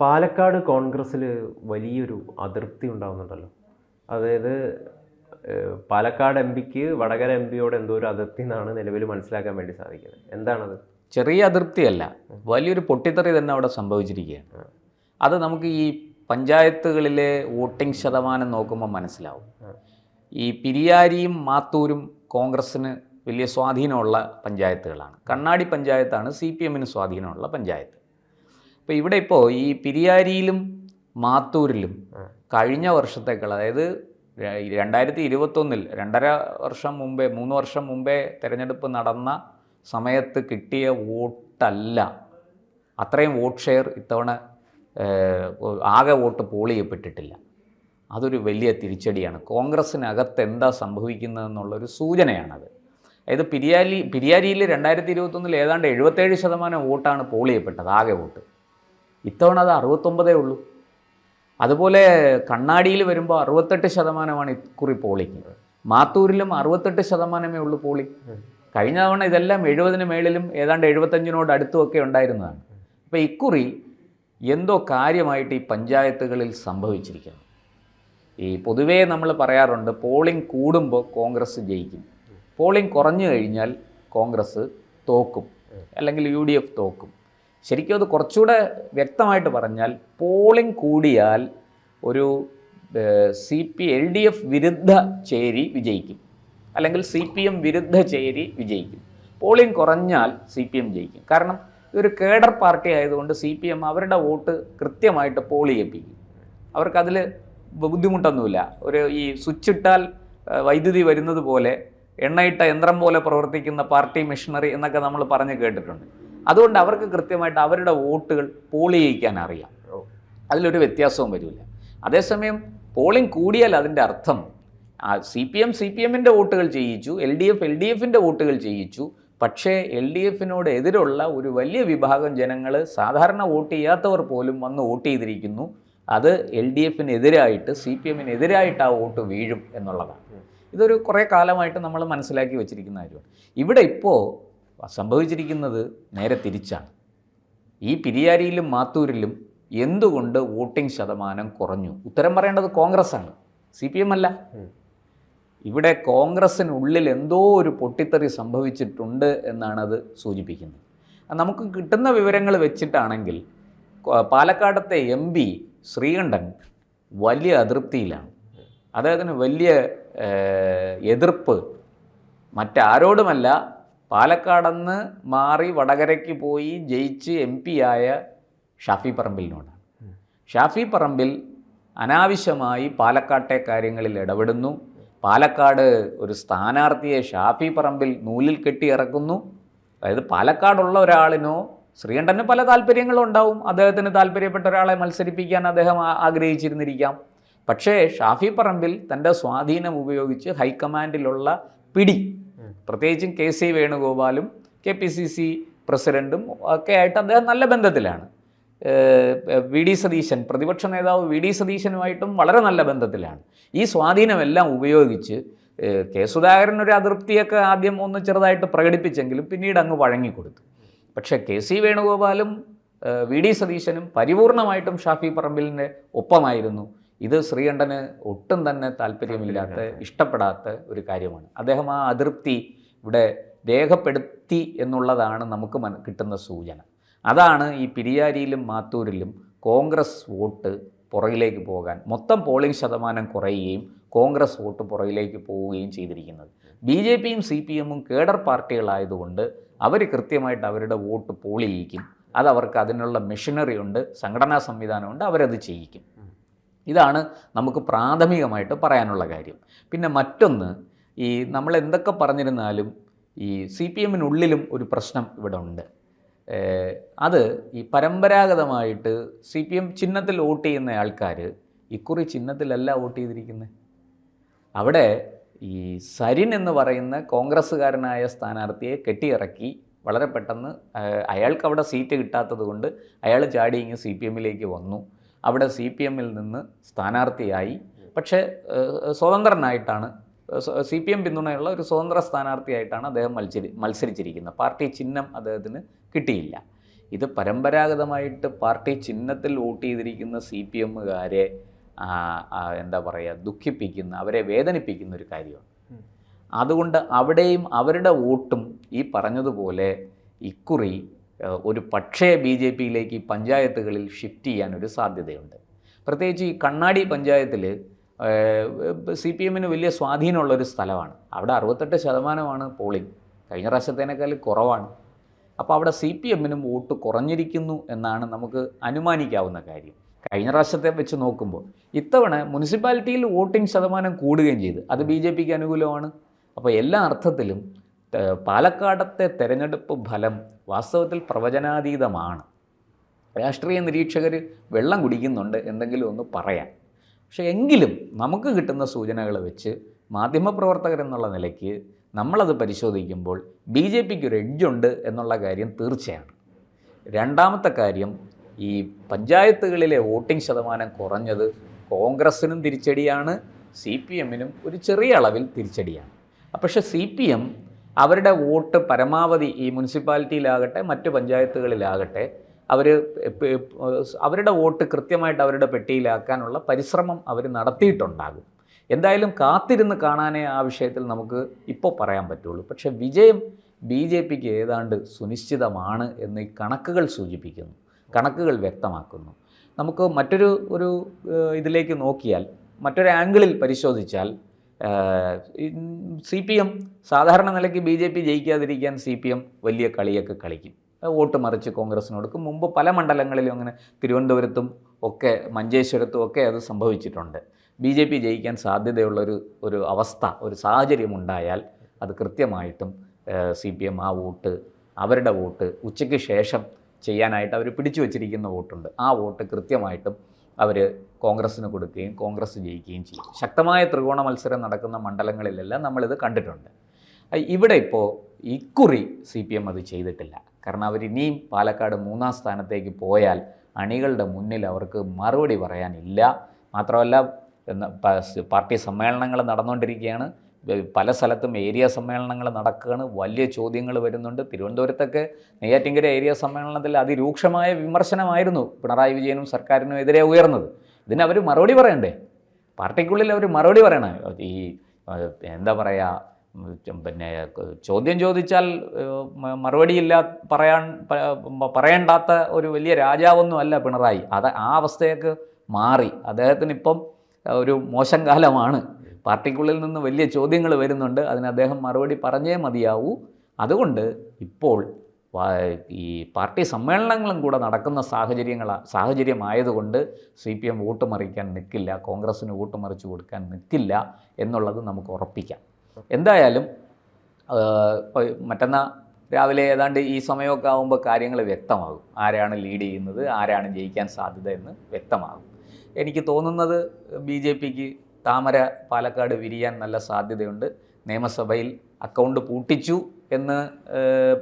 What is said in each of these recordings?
പാലക്കാട് കോൺഗ്രസ്സിൽ വലിയൊരു അതൃപ്തി ഉണ്ടാകുന്നുണ്ടല്ലോ. അതായത് പാലക്കാട് എം പിക്ക് വടകര എം പിയോട് എന്തോ ഒരു അതൃപ്തി എന്നാണ് നിലവിൽ മനസ്സിലാക്കാൻ വേണ്ടി സാധിക്കുന്നത്. എന്താണത്? ചെറിയ അതിർത്തിയല്ല, വലിയൊരു പൊട്ടിത്തെറി തന്നെ അവിടെ സംഭവിച്ചിരിക്കുകയാണ്. അത് നമുക്ക് ഈ പഞ്ചായത്തുകളിലെ വോട്ടിംഗ് ശതമാനം നോക്കുമ്പോൾ മനസ്സിലാവും. ഈ പിരിയാരിയും മാത്തൂരും കോൺഗ്രസ്സിന് വലിയ സ്വാധീനമുള്ള പഞ്ചായത്തുകളാണ്. കണ്ണാടി പഞ്ചായത്താണ് CPM-ന് സ്വാധീനമുള്ള പഞ്ചായത്ത്. അപ്പോൾ ഇവിടെ ഇപ്പോൾ ഈ പിരിയാരിയിലും മാത്തൂരിലും കഴിഞ്ഞ വർഷത്തേക്കാൾ, അതായത് 2021 3 വർഷം മുമ്പേ തിരഞ്ഞെടുപ്പ് നടന്ന സമയത്ത് കിട്ടിയ വോട്ടല്ല, അത്രയും വോട്ട് ഷെയർ ഇത്തവണ ആകെ വോട്ട് പോൾ ചെയ്യപ്പെട്ടിട്ടില്ല. അതൊരു വലിയ തിരിച്ചടിയാണ്. കോൺഗ്രസ്സിനകത്ത് എന്താ സംഭവിക്കുന്നതെന്നുള്ളൊരു സൂചനയാണത്. അതായത് പിരിയാരിയിൽ 2021 ഏതാണ്ട് 77% വോട്ടാണ് പോൾ ചെയ്യപ്പെട്ടത്, ആകെ വോട്ട്. ഇത്തവണ അത് 69 ഉള്ളൂ. അതുപോലെ കണ്ണാടിയിൽ വരുമ്പോൾ 68% ഇക്കുറി പോളിംഗ്. മാത്തൂരിലും 68% ഉള്ളൂ പോളിംഗ്. കഴിഞ്ഞ തവണ ഇതെല്ലാം 70-ന് മേളിലും ഏതാണ്ട് 75-നോട് അടുത്തുമൊക്കെ ഉണ്ടായിരുന്നതാണ്. അപ്പോൾ ഇക്കുറി എന്തോ കാര്യമായിട്ട് ഈ പഞ്ചായത്തുകളിൽ സംഭവിച്ചിരിക്കുന്നു. ഈ പൊതുവേ നമ്മൾ പറയാറുണ്ട്, പോളിംഗ് കൂടുമ്പോൾ കോൺഗ്രസ് ജയിക്കും, പോളിംഗ് കുറഞ്ഞു കഴിഞ്ഞാൽ കോൺഗ്രസ് തോക്കും, അല്ലെങ്കിൽ UDF തോക്കും. ശരിക്കും അത് കുറച്ചുകൂടെ വ്യക്തമായിട്ട് പറഞ്ഞാൽ, പോളിംഗ് കൂടിയാൽ ഒരു LDF വിരുദ്ധ ചേരി വിജയിക്കും, അല്ലെങ്കിൽ CPM വിരുദ്ധ ചേരി വിജയിക്കും. പോളിംഗ് കുറഞ്ഞാൽ CPM ജയിക്കും. കാരണം ഇതൊരു കേഡർ പാർട്ടി ആയതുകൊണ്ട് CPM അവരുടെ വോട്ട് കൃത്യമായിട്ട് പോൾ ചെയ്യിപ്പിക്കും. അവർക്കതിൽ ബുദ്ധിമുട്ടൊന്നുമില്ല. ഈ സ്വിച്ച് ഇട്ടാൽ വൈദ്യുതി വരുന്നത് പോലെ, എണ്ണയിട്ട യന്ത്രം പോലെ പ്രവർത്തിക്കുന്ന പാർട്ടി മെഷീനറി എന്നൊക്കെ നമ്മൾ പറഞ്ഞ് കേട്ടിട്ടുണ്ട്. അതുകൊണ്ട് അവർക്ക് കൃത്യമായിട്ട് അവരുടെ വോട്ടുകൾ പോൾ ചെയ്യിക്കാൻ അറിയാം. അതിലൊരു വ്യത്യാസവും വരില്ല. അതേസമയം പോളിംഗ് കൂടിയാൽ അതിൻ്റെ അർത്ഥം CPM-ൻ്റെ വോട്ടുകൾ ചെയ്യിച്ചു, LDF-ൻ്റെ വോട്ടുകൾ ചെയ്യിച്ചു. പക്ഷേ LDF-നോട് എതിരുള്ള ഒരു വലിയ വിഭാഗം ജനങ്ങൾ, സാധാരണ വോട്ട് ചെയ്യാത്തവർ പോലും വന്ന് വോട്ട് ചെയ്തിരിക്കുന്നു. അത് LDF-നെതിരായിട്ട്, CPM-നെതിരായിട്ട് ആ വോട്ട് വീഴും എന്നുള്ളതാണ്. ഇതൊരു കുറേ കാലമായിട്ട് നമ്മൾ മനസ്സിലാക്കി വച്ചിരിക്കുന്ന കാര്യമാണ്. ഇവിടെ ഇപ്പോൾ സംഭവിച്ചിരിക്കുന്നത് നേരെ തിരിച്ചാണ്. ഈ പിരിയാരിയിലും മാത്തൂരിലും എന്തുകൊണ്ട് വോട്ടിംഗ് ശതമാനം കുറഞ്ഞു? ഉത്തരം പറയേണ്ടത് കോൺഗ്രസ്സാണ്, CPM അല്ല. ഇവിടെ കോൺഗ്രസ്സിനുള്ളിൽ എന്തോ ഒരു പൊട്ടിത്തെറി സംഭവിച്ചിട്ടുണ്ട് എന്നാണത് സൂചിപ്പിക്കുന്നത്. നമുക്ക് കിട്ടുന്ന വിവരങ്ങൾ വെച്ചിട്ടാണെങ്കിൽ പാലക്കാടത്തെ MP ശ്രീകണ്ഠൻ വലിയ അതൃപ്തിയിലാണ്. അദ്ദേഹത്തിന് വലിയ എതിർപ്പ് മറ്റാരോടുമല്ല, പാലക്കാടെന്ന് മാറി വടകരയ്ക്ക് പോയി ജയിച്ച് MP ആയ ഷാഫി പറമ്പിലിനോടാണ്. ഷാഫി പറമ്പിൽ അനാവശ്യമായി പാലക്കാട്ടെ കാര്യങ്ങളിൽ ഇടപെടുന്നു. പാലക്കാട് ഒരു സ്ഥാനാർത്ഥിയെ ഷാഫി പറമ്പിൽ നൂലിൽ കെട്ടി ഇറക്കുന്നു. അതായത് പാലക്കാടുള്ള ഒരാളിനോ, ശ്രീകണ്ഠന് പല താല്പര്യങ്ങളും ഉണ്ടാവും, അദ്ദേഹത്തിന് താല്പര്യപ്പെട്ട ഒരാളെ മത്സരിപ്പിക്കാൻ അദ്ദേഹം ആഗ്രഹിച്ചിരുന്നിരിക്കാം. പക്ഷേ ഷാഫി പറമ്പിൽ തൻ്റെ സ്വാധീനം ഉപയോഗിച്ച് ഹൈക്കമാൻഡിലുള്ള പിടി, പ്രത്യേകിച്ചും KC വേണുഗോപാലും KPCC പ്രസിഡൻറ്റും ഒക്കെ ആയിട്ട് അദ്ദേഹം നല്ല ബന്ധത്തിലാണ്. VD സതീശൻ, പ്രതിപക്ഷ നേതാവ് VD സതീശനുമായിട്ടും വളരെ നല്ല ബന്ധത്തിലാണ്. ഈ സ്വാധീനമെല്ലാം ഉപയോഗിച്ച് സുധാകരൻ ഒരു അതൃപ്തിയൊക്കെ ആദ്യം ഒന്ന് ചെറുതായിട്ട് പ്രകടിപ്പിച്ചെങ്കിലും പിന്നീട് അങ്ങ് വഴങ്ങിക്കൊടുത്തു. പക്ഷേ KC വേണുഗോപാലും VD സതീശനും പരിപൂർണമായിട്ടും ഷാഫി പറമ്പിലിൻ്റെ ഒപ്പമായിരുന്നു. ഇത് ശ്രീകണ്ഠന് ഒട്ടും തന്നെ താല്പര്യമില്ലാത്ത, ഇഷ്ടപ്പെടാത്ത ഒരു കാര്യമാണ്. അദ്ദേഹം ആ അതൃപ്തി ഇവിടെ രേഖപ്പെടുത്തി എന്നുള്ളതാണ് നമുക്ക് കിട്ടുന്ന സൂചന. അതാണ് ഈ പിരിയാരിയിലും മാത്തൂരിലും കോൺഗ്രസ് വോട്ട് പുറകിലേക്ക് പോകാൻ, മൊത്തം പോളിംഗ് ശതമാനം കുറയുകയും കോൺഗ്രസ് വോട്ട് പുറകിലേക്ക് പോവുകയും ചെയ്തിരിക്കുന്നത്. BJP-യും CPM-ഉം കേഡർ പാർട്ടികളായതുകൊണ്ട് അവർ കൃത്യമായിട്ട് അവരുടെ വോട്ട് പോൾ ചെയ്യിക്കും. അതവർക്ക് അതിനുള്ള മെഷീനറി ഉണ്ട്, സംഘടനാ സംവിധാനമുണ്ട്, അവരത് ചെയ്യിക്കും. ഇതാണ് നമുക്ക് പ്രാഥമികമായിട്ട് പറയാനുള്ള കാര്യം. പിന്നെ മറ്റൊന്ന്, ഈ നമ്മൾ എന്തൊക്കെ പറഞ്ഞിരുന്നാലും ഈ CPM-നുള്ളിലും ഒരു പ്രശ്നം ഇവിടെ ഉണ്ട്. അത് ഈ പരമ്പരാഗതമായിട്ട് CPM ചിഹ്നത്തിൽ വോട്ട് ചെയ്യുന്ന ആൾക്കാർ ഇക്കുറി ചിഹ്നത്തിലല്ല വോട്ട് ചെയ്തിരിക്കുന്നത്. അവിടെ ഈ സരിൻ എന്ന് പറയുന്ന കോൺഗ്രസ്സുകാരനായ സ്ഥാനാർത്ഥിയെ കെട്ടിയിറക്കി വളരെ പെട്ടെന്ന്. അയാൾക്ക് അവിടെ സീറ്റ് കിട്ടാത്തത് കൊണ്ട് അയാൾ ചാടി ഇങ്ങ് CPM-ലേക്ക് വന്നു. അവിടെ CPM-ൽ നിന്ന് സ്ഥാനാർത്ഥിയായി. പക്ഷേ സ്വതന്ത്രനായിട്ടാണ്, CPM പിന്തുണയുള്ള ഒരു സ്വതന്ത്ര സ്ഥാനാർത്ഥിയായിട്ടാണ് അദ്ദേഹം മത്സരിച്ചിരിക്കുന്നത്. പാർട്ടി ചിഹ്നം അദ്ദേഹത്തിന് കിട്ടിയില്ല. ഇത് പരമ്പരാഗതമായിട്ട് പാർട്ടി ചിഹ്നത്തിൽ വോട്ട് ചെയ്തിരിക്കുന്ന CPMകാരെ എന്താ പറയുക, ദുഃഖിപ്പിക്കുന്ന, അവരെ വേദനിപ്പിക്കുന്ന ഒരു കാര്യമാണ്. അതുകൊണ്ട് അവിടെയും അവരുടെ വോട്ടും ഈ പറഞ്ഞതുപോലെ ഇക്കുറി ഒരു പക്ഷേ BJPയിലേക്ക് പഞ്ചായത്തുകളിൽ ഷിഫ്റ്റ് ചെയ്യാനൊരു സാധ്യതയുണ്ട്. പ്രത്യേകിച്ച് ഈ കണ്ണാടി പഞ്ചായത്തിൽ CPMന് വലിയ സ്വാധീനമുള്ളൊരു സ്ഥലമാണ്. അവിടെ 68% പോളിംഗ്, കഴിഞ്ഞ പ്രാവശ്യത്തേനേക്കാൾ കുറവാണ്. അപ്പോൾ അവിടെ CPMനും വോട്ട് കുറഞ്ഞിരിക്കുന്നു എന്നാണ് നമുക്ക് അനുമാനിക്കാവുന്ന കാര്യം. കഴിഞ്ഞ പ്രാവശ്യത്തെ വെച്ച് നോക്കുമ്പോൾ ഇത്തവണ മുനിസിപ്പാലിറ്റിയിൽ വോട്ടിംഗ് ശതമാനം കൂടുകയും ചെയ്തു. അത് BJPക്ക് അനുകൂലമാണ്. അപ്പോൾ എല്ലാ അർത്ഥത്തിലും പാലക്കാടത്തെ തെരഞ്ഞെടുപ്പ് ഫലം വാസ്തവത്തിൽ പ്രവചനാതീതമാണ്. രാഷ്ട്രീയ നിരീക്ഷകർ വെള്ളം കുടിക്കുന്നുണ്ട് എന്തെങ്കിലും ഒന്ന് പറയാൻ. പക്ഷേ എങ്കിലും നമുക്ക് കിട്ടുന്ന സൂചനകൾ വെച്ച് മാധ്യമപ്രവർത്തകരെന്നുള്ള നിലയ്ക്ക് നമ്മളത് പരിശോധിക്കുമ്പോൾ BJPക്ക് ഒരു എഡ്ജുണ്ട് എന്നുള്ള കാര്യം തീർച്ചയാണ്. രണ്ടാമത്തെ കാര്യം, ഈ പഞ്ചായത്തുകളിലെ വോട്ടിംഗ് ശതമാനം കുറഞ്ഞത് കോൺഗ്രസ്സിനും തിരിച്ചടിയാണ്, CPMനും ഒരു ചെറിയ അളവിൽ തിരിച്ചടിയാണ്. പക്ഷേ CPM അവരുടെ വോട്ട് പരമാവധി ഈ മുനിസിപ്പാലിറ്റിയിലാകട്ടെ മറ്റ് പഞ്ചായത്തുകളിലാകട്ടെ അവരുടെ വോട്ട് കൃത്യമായിട്ട് അവരുടെ പെട്ടിയിലാക്കാനുള്ള പരിശ്രമം അവർ നടത്തിയിട്ടുണ്ടാകും. എന്തായാലും കാത്തിരുന്ന് കാണാനേ ആ വിഷയത്തിൽ നമുക്ക് ഇപ്പോൾ പറയാൻ പറ്റുള്ളൂ. പക്ഷേ വിജയം BJPക്ക് ഏതാണ്ട് സുനിശ്ചിതമാണ് എന്ന് ഈ കണക്കുകൾ സൂചിപ്പിക്കുന്നു, കണക്കുകൾ വ്യക്തമാക്കുന്നു. നമുക്ക് മറ്റൊരു ഇതിലേക്ക് നോക്കിയാൽ, മറ്റൊരു ആംഗിളിൽ പരിശോധിച്ചാൽ CPM സാധാരണ നിലയ്ക്ക് BJP ജയിക്കാതിരിക്കാൻ CPM വലിയ കളിയൊക്കെ കളിക്കും, വോട്ട് മറിച്ച് കോൺഗ്രസ്സിന് കൊടുക്കും. മുമ്പ് പല മണ്ഡലങ്ങളിലും അങ്ങനെ തിരുവനന്തപുരത്തും ഒക്കെ മഞ്ചേശ്വരത്തും ഒക്കെ അത് സംഭവിച്ചിട്ടുണ്ട്. BJP ജയിക്കാൻ സാധ്യതയുള്ളൊരു അവസ്ഥ, ഒരു സാഹചര്യം ഉണ്ടായാൽ അത് കൃത്യമായിട്ടും CPM ആ വോട്ട്, അവരുടെ വോട്ട് ഉച്ചയ്ക്ക് ശേഷം ചെയ്യാനായിട്ട് അവർ പിടിച്ചു വച്ചിരിക്കുന്ന വോട്ടുണ്ട്, ആ വോട്ട് കൃത്യമായിട്ടും അവർ കോൺഗ്രസ്സിന് കൊടുക്കുകയും കോൺഗ്രസ് ജയിക്കുകയും ചെയ്യും. ശക്തമായ ത്രികോണ മത്സരം നടക്കുന്ന മണ്ഡലങ്ങളിലെല്ലാം നമ്മളിത് കണ്ടിട്ടുണ്ട്. ഇവിടെ ഇപ്പോൾ ഇക്കുറി CPM അത് ചെയ്തിട്ടില്ല. കാരണം അവരിനിയും പാലക്കാട് 3-ാം സ്ഥാനത്തേക്ക് പോയാൽ അണികളുടെ മുന്നിൽ അവർക്ക് മറുപടി പറയാനില്ല. മാത്രമല്ല പാർട്ടി സമ്മേളനങ്ങൾ നടന്നുകൊണ്ടിരിക്കുകയാണ്, പല സ്ഥലത്തും ഏരിയ സമ്മേളനങ്ങൾ നടക്കുകയാണ്, വലിയ ചോദ്യങ്ങൾ വരുന്നുണ്ട്. തിരുവനന്തപുരത്തൊക്കെ നെയ്യാറ്റിൻകര ഏരിയ സമ്മേളനത്തിൽ അതിരൂക്ഷമായ വിമർശനമായിരുന്നു പിണറായി വിജയനും സർക്കാരിനും എതിരെ ഉയർന്നത്. ഇതിന് അവർ മറുപടി പറയണ്ടേ? പാർട്ടിക്കുള്ളിൽ അവർ മറുപടി പറയണം. ഈ എന്താ പറയുക, പിന്നെ ചോദ്യം ചോദിച്ചാൽ മറുപടിയില്ല പറയേണ്ടാത്ത ഒരു വലിയ രാജാവൊന്നും അല്ല പിണറായി. ആ അവസ്ഥയൊക്കെ മാറി. അദ്ദേഹത്തിനിപ്പം ഒരു മോശം കാലമാണ്. പാർട്ടിക്കുള്ളിൽ നിന്ന് വലിയ ചോദ്യങ്ങൾ വരുന്നുണ്ട്, അതിന് അദ്ദേഹം മറുപടി പറഞ്ഞേ മതിയാവൂ. അതുകൊണ്ട് ഇപ്പോൾ ഈ പാർട്ടി സമ്മേളനങ്ങളും കൂടെ നടക്കുന്ന സാഹചര്യമായതുകൊണ്ട് CPM വോട്ട് മറിക്കാൻ നിൽക്കില്ല, കോൺഗ്രസ്സിന് വോട്ട് മറിച്ച് കൊടുക്കാൻ നിൽക്കില്ല എന്നുള്ളത് നമുക്ക് ഉറപ്പിക്കാം. എന്തായാലും മറ്റന്നാൾ രാവിലെ ഏതാണ്ട് ഈ സമയമൊക്കെ ആകുമ്പോൾ കാര്യങ്ങൾ വ്യക്തമാകും. ആരാണ് ലീഡ് ചെയ്യുന്നത്, ആരാണ് ജയിക്കാൻ സാധ്യത എന്ന് വ്യക്തമാകും. എനിക്ക് തോന്നുന്നത് BJPക്ക് താമര പാലക്കാട് വിരിയാൻ നല്ല സാധ്യതയുണ്ട്. നിയമസഭയിൽ അക്കൗണ്ട് പൂട്ടിച്ചു എന്ന്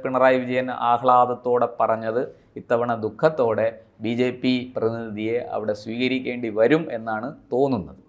പിണറായി വിജയൻ ആഹ്ലാദത്തോടെ പറഞ്ഞത് ഇത്തവണ ദുഃഖത്തോടെ BJP പ്രതിനിധിയെ അവിടെ സ്വീകരിക്കേണ്ടി വരും എന്നാണ് തോന്നുന്നത്.